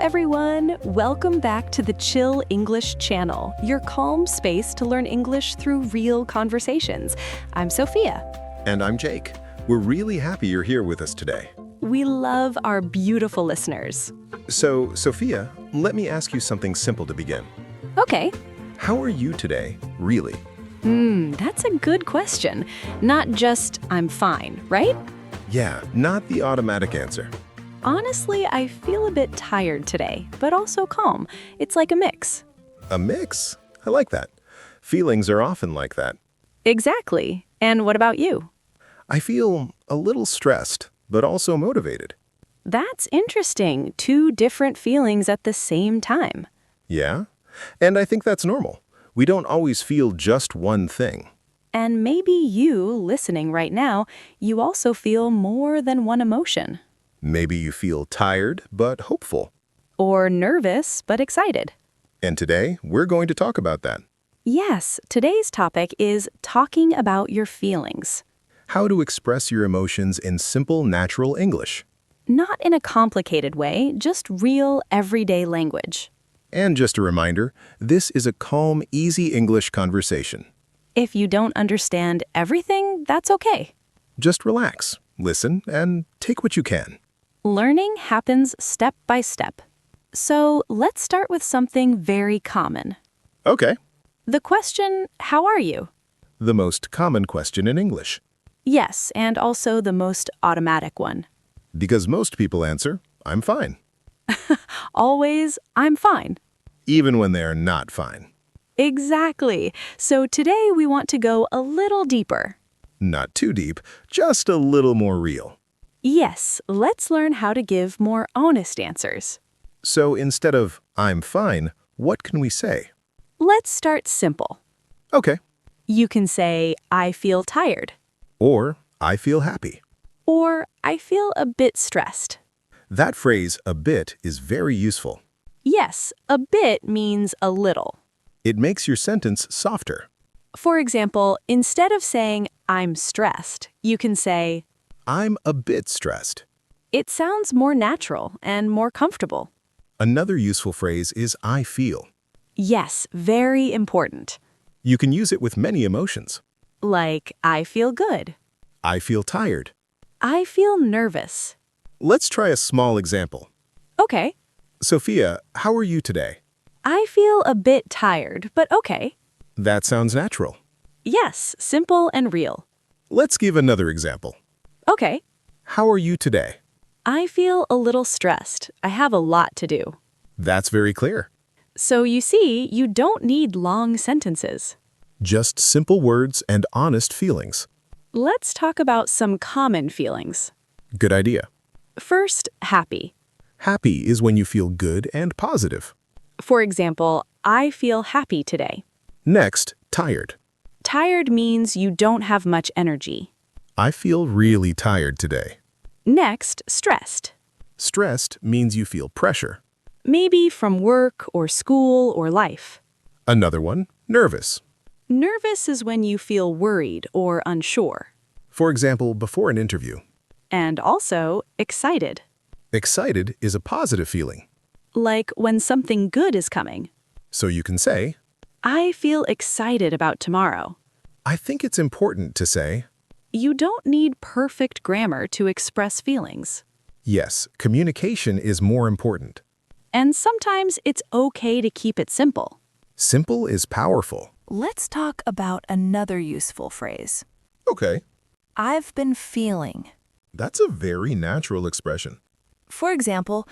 everyone! Welcome back to the Chill English channel, your calm space to learn English through real conversations. I'm Sophia. And I'm Jake. We're really happy you're here with us today. We love our beautiful listeners. So, Sophia, let me ask you something simple to begin. Okay. How are you today, really? That's a good question. Not just, I'm fine, right? Yeah, not the automatic answer. Honestly, I feel a bit tired today, but also calm. It's like a mix. A mix? I like that. Feelings are often like that. Exactly. And what about you? I feel a little stressed, but also motivated. That's interesting. Two different feelings at the same time. Yeah? And I think that's normal. We don't always feel just one thing. And maybe you, listening right now, you also feel more than one emotion. Maybe you feel tired, but hopeful. Or nervous, but excited. And today, we're going to talk about that. Yes, today's topic is talking about your feelings. How to express your emotions in simple, natural English. Not in a complicated way, just real, everyday language. And just a reminder, this is a calm, easy English conversation. If you don't understand everything, that's okay. Just relax, listen, and take what you can. Learning happens step by step. So let's start with something very common. Okay. The question, how are you? The most common question in English. Yes, and also the most automatic one. Because most people answer, I'm fine. Always, I'm fine. Even when they are not fine. Exactly. So today we want to go a little deeper. Not too deep, just a little more real. Yes, let's learn how to give more honest answers. So instead of, I'm fine, what can we say? Let's start simple. Okay. You can say, I feel tired. Or, I feel happy. Or, I feel a bit stressed. That phrase, a bit, is very useful. Yes, a bit means a little. It makes your sentence softer. For example, instead of saying, I'm stressed, you can say, I'm a bit stressed. it sounds more natural and more comfortable. Another useful phrase is I feel. Yes, very important. You can use it with many emotions. Like, I feel good. I feel tired. I feel nervous. Let's try a small example. Okay. Sophia, how are you today? I feel a bit tired, but okay. That sounds natural. Yes, simple and real. Let's give another example. Okay. How are you today? I feel a little stressed. I have a lot to do. That's very clear. So you see, you don't need long sentences. Just simple words and honest feelings. Let's talk about some common feelings. Good idea. First, happy. Happy is when you feel good and positive. For example, I feel happy today. Next, tired. Tired means you don't have much energy. I feel really tired today. Next, stressed. Stressed means you feel pressure. Maybe from work or school or life. Another one, nervous. Nervous is when you feel worried or unsure. For example, before an interview. And also, excited. Excited is a positive feeling. Like when something good is coming. So you can say, I feel excited about tomorrow. I think it's important to say, You don't need perfect grammar to express feelings. yes, communication is more important. And sometimes it's okay to keep it simple. Simple is powerful. Let's talk about another useful phrase. Okay. I've been feeling. That's a very natural expression. For example,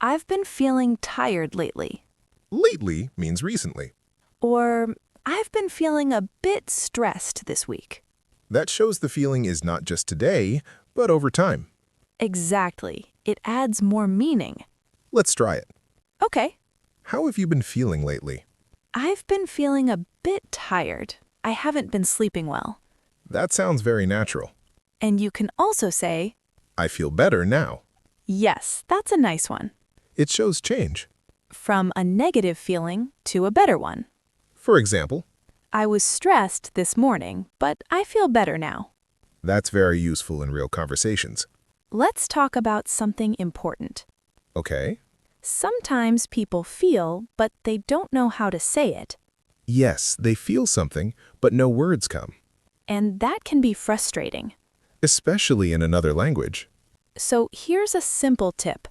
I've been feeling tired lately. Lately means recently. Or, I've been feeling a bit stressed this week. That shows the feeling is not just today, but over time. Exactly. It adds more meaning. Let's try it. Okay. How have you been feeling lately? I've been feeling a bit tired. I haven't been sleeping well. That sounds very natural. And you can also say, I feel better now. yes, that's a nice one. It shows change. From a negative feeling to a better one. For example, I was stressed this morning, but I feel better now. that's very useful in real conversations. Let's talk about something important. Okay. Sometimes people feel, but they don't know how to say it. Yes, they feel something, but no words come, And that can be frustrating. especially in another language. So here's a simple tip.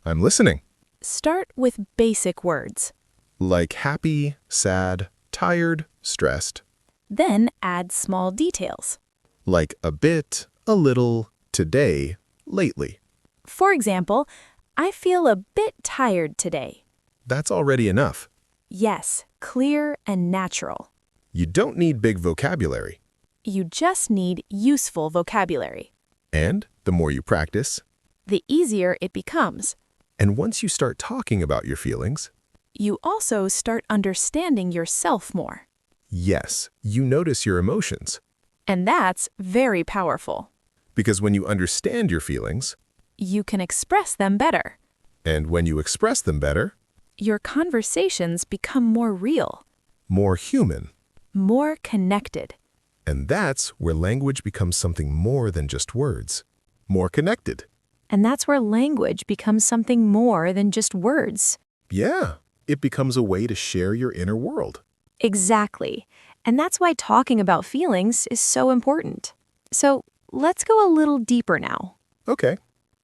I'm listening. Start with basic words. Like happy, sad, tired, stressed. Then add small details. Like a bit, a little, today, lately. For example, I feel a bit tired today. That's already enough. Yes, clear and natural. You don't need big vocabulary. You just need useful vocabulary. And the more you practice, The easier it becomes. and once you start talking about your feelings, You also start understanding yourself more. yes, you notice your emotions. And that's very powerful. Because when you understand your feelings, You can express them better. and when you express them better, Your conversations become more real, more human. more connected. And that's where language becomes something more than just words. More connected. And that's where language becomes something more than just words. Yeah, it becomes a way to share your inner world. Exactly. And that's why talking about feelings is so important. So let's go a little deeper now. Okay,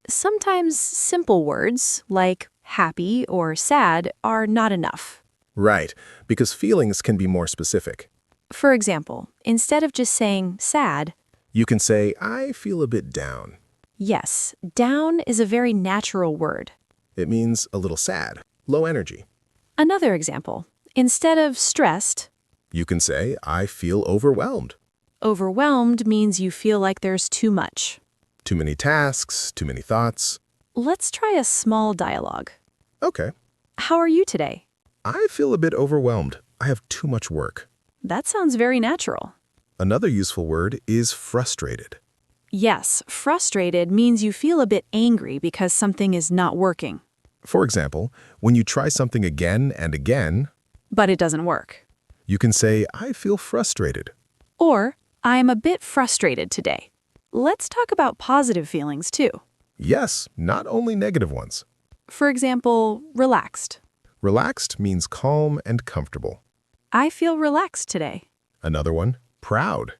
Sometimes simple words, like happy or sad, are not enough. right, because feelings can be more specific. For example, instead of just saying sad, You can say, I feel a bit down. yes, down is a very natural word. It means a little sad, low energy. Another example, instead of stressed, You can say, I feel overwhelmed. overwhelmed means you feel like there's too much. Too many tasks, too many thoughts. Let's try a small dialogue. Okay, How are you today? I feel a bit overwhelmed. I have too much work. That sounds very natural. Another useful word is frustrated. Yes, frustrated means you feel a bit angry because something is not working. For example, when you try something again and again, But it doesn't work. you can say, I feel frustrated. Or, I am a bit frustrated today. Let's talk about positive feelings too. Yes, not only negative ones. For example, relaxed. Relaxed means calm and comfortable. I feel relaxed today. Another one, proud.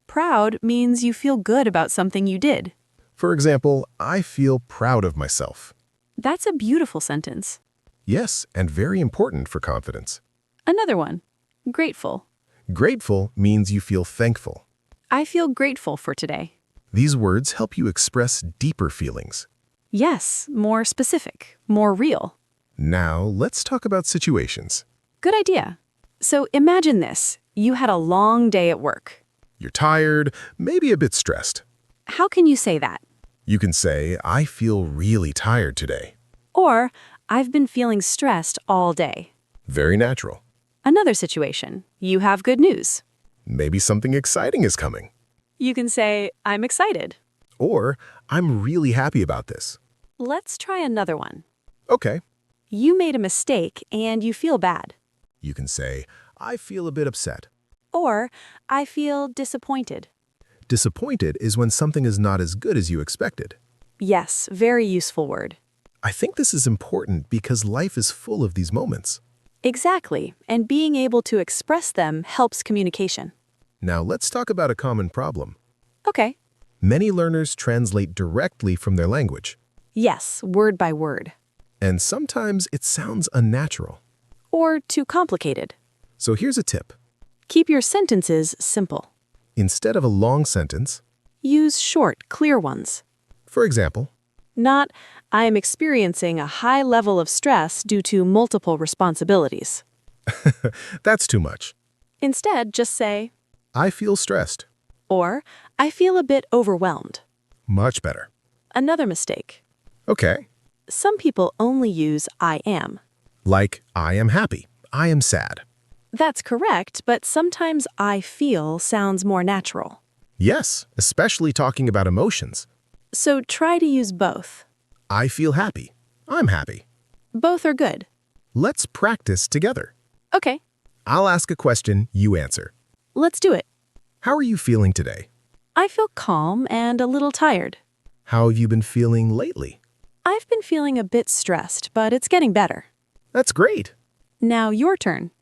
Proud means you feel good about something you did. For example, I feel proud of myself. That's a beautiful sentence. Yes, and very important for confidence. Another one, grateful. Grateful means you feel thankful. I feel grateful for today. These words help you express deeper feelings. Yes, more specific, more real. Now, let's talk about situations. Good idea. So imagine this. You had a long day at work. You're tired, maybe a bit stressed. How can you say that? You can say, I feel really tired today. Or, I've been feeling stressed all day. Very natural. Another situation. You have good news. Maybe something exciting is coming. You can say, I'm excited. Or, I'm really happy about this. Let's try another one. Okay. You made a mistake and you feel bad. You can say, I feel a bit upset. Or, I feel disappointed. Disappointed is when something is not as good as you expected. Yes, very useful word. I think this is important because life is full of these moments. Exactly, and being able to express them helps communication. Now let's talk about a common problem. Okay. Many learners translate directly from their language, Yes, word by word. and sometimes it sounds unnatural. Or too complicated. So here's a tip. Keep your sentences simple. Instead of a long sentence, Use short, clear ones. for example, Not, I am experiencing a high level of stress due to multiple responsibilities. that's too much. Instead, just say, I feel stressed. or, I feel a bit overwhelmed. Much better. Another mistake. Okay. Some people only use I am. Like, I am happy. I am sad. That's correct, but sometimes I feel sounds more natural. Yes, especially talking about emotions. So try to use both. I feel happy. I'm happy. Both are good. Let's practice together. Okay, I'll ask a question, you answer. let's do it. How are you feeling today? I feel calm and a little tired. How have you been feeling lately? I've been feeling a bit stressed, but it's getting better. That's great. Now your turn.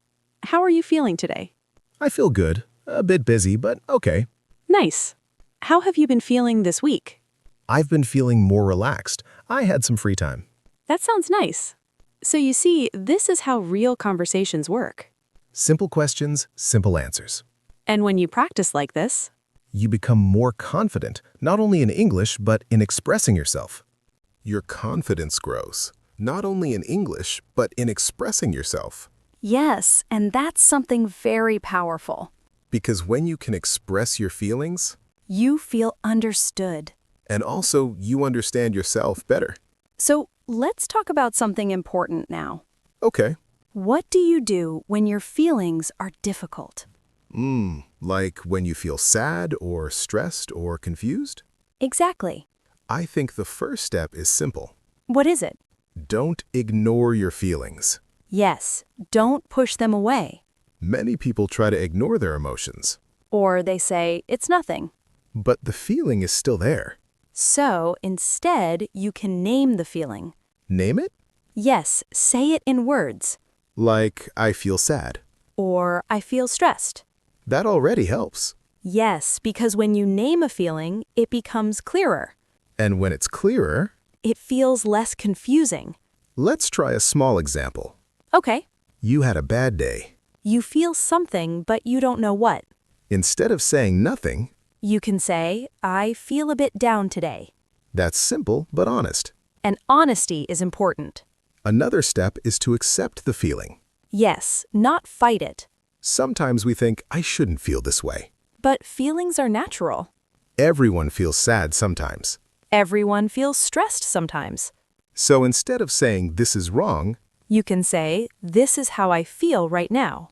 How are you feeling today? I feel good. A bit busy, but okay. Nice. How have you been feeling this week? I've been feeling more relaxed. I had some free time. That sounds nice. So you see, this is how real conversations work. Simple questions, simple answers. And when you practice like this, You become more confident, not only in English, but in expressing yourself. Your confidence grows, not only in English, but in expressing yourself. yes, and that's something very powerful. Because when you can express your feelings, You feel understood. and also you understand yourself better. So let's talk about something important now. Okay. What do you do when your feelings are difficult? Like when you feel sad or stressed or confused? Exactly. I think the first step is simple. What is it? Don't ignore your feelings. Yes, don't push them away. Many people try to ignore their emotions, Or they say, it's nothing. but the feeling is still there. So instead, you can name the feeling. Name it? Yes, say it in words. Like, I feel sad. Or I feel stressed. That already helps. Yes, because when you name a feeling, it becomes clearer. And when it's clearer, It feels less confusing. let's try a small example. Okay. You had a bad day. You feel something, but you don't know what. Instead of saying nothing, You can say, I feel a bit down today. that's simple but honest. And honesty is important. Another step is to accept the feeling. Yes, not fight it. Sometimes we think, I shouldn't feel this way. But feelings are natural. Everyone feels sad sometimes. Everyone feels stressed sometimes. So instead of saying, this is wrong, You can say, this is how I feel right now.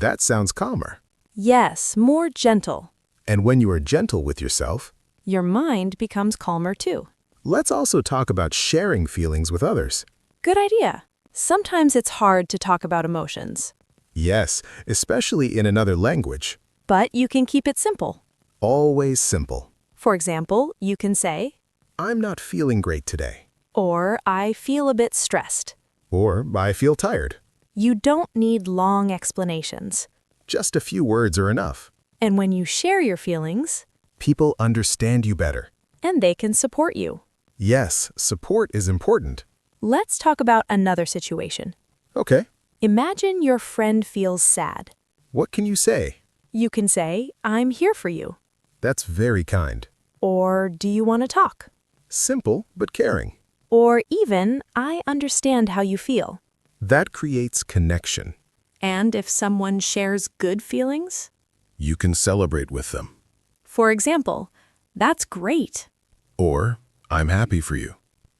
that sounds calmer. Yes, more gentle. And when you are gentle with yourself, Your mind becomes calmer too. let's also talk about sharing feelings with others. Good idea. Sometimes it's hard to talk about emotions. Yes, especially in another language. But you can keep it simple. Always simple. For example, you can say, I'm not feeling great today. or I feel a bit stressed. Or I feel tired. You don't need long explanations. Just a few words are enough. And when you share your feelings, People understand you better. and they can support you. Yes, support is important. Let's talk about another situation. Okay, Imagine your friend feels sad. what can you say? You can say, I'm here for you. That's very kind. Or do you want to talk? Simple, but caring. Or even, I understand how you feel. That creates connection. And if someone shares good feelings? You can celebrate with them. For example, that's great. Or, I'm happy for you.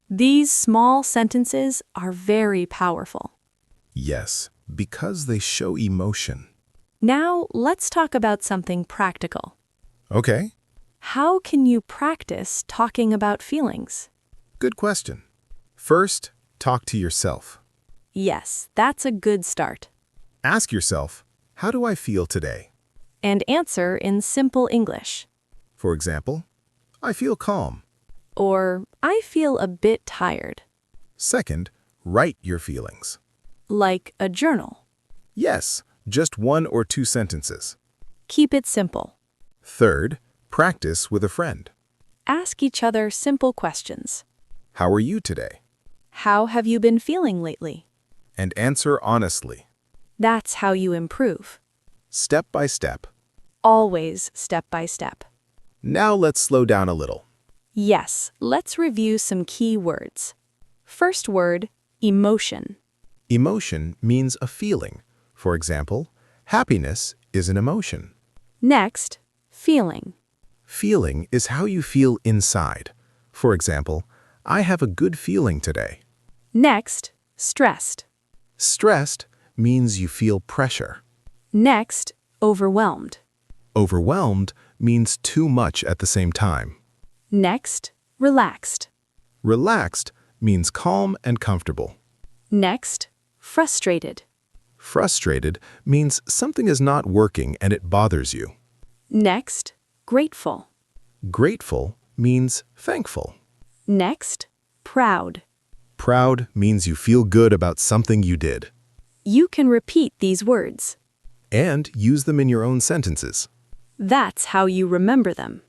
These small sentences are very powerful. Yes, because they show emotion. Now, let's talk about something practical. Okay, How can you practice talking about feelings? good question. First, talk to yourself. Yes, that's a good start. Ask yourself, how do I feel today? And answer in simple English. For example, I feel calm. Or, I feel a bit tired. Second, write your feelings. Like a journal. Yes, just 1 or 2 sentences. Keep it simple. Third, practice with a friend. Ask each other simple questions. How are you today? How have you been feeling lately? And answer honestly. That's how you improve. Step by step. Always step by step. Now let's slow down a little. Yes, let's review some key words. First word, emotion. Emotion means a feeling. For example, happiness is an emotion. Next, feeling. Feeling is how you feel inside. For example, I have a good feeling today. Next, stressed. Stressed means you feel pressure. Next, overwhelmed. Overwhelmed means too much at the same time. Next, relaxed. Relaxed means calm and comfortable. Next, frustrated. Frustrated means something is not working and it bothers you. Next, grateful. Grateful means thankful. Next, proud. Proud means you feel good about something you did. You can repeat these words. And use them in your own sentences. That's how you remember them.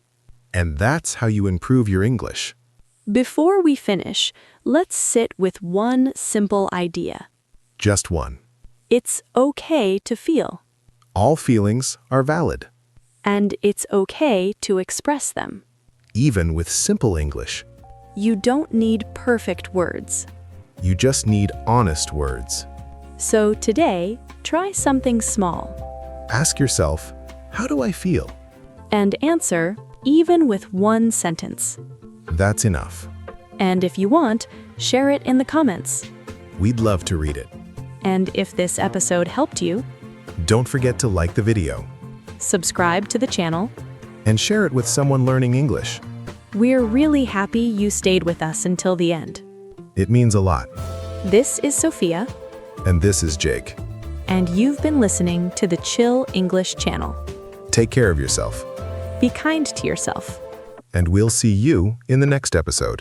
And that's how you improve your English. Before we finish, let's sit with one simple idea. Just one. It's okay to feel. All feelings are valid, And it's okay to express them. even with simple English. You don't need perfect words. You just need honest words. So today, try something small. Ask yourself, how do I feel? And answer, even with one sentence. That's enough. And if you want, share it in the comments. We'd love to read it. And if this episode helped you, Don't forget to like the video subscribe to the channel. and share it with someone learning English. We're really happy you stayed with us until the end. It means a lot. This is Sophia, And this is Jake. and you've been listening to the Chill English channel. Take care of yourself, Be kind to yourself. and we'll see you in the next episode.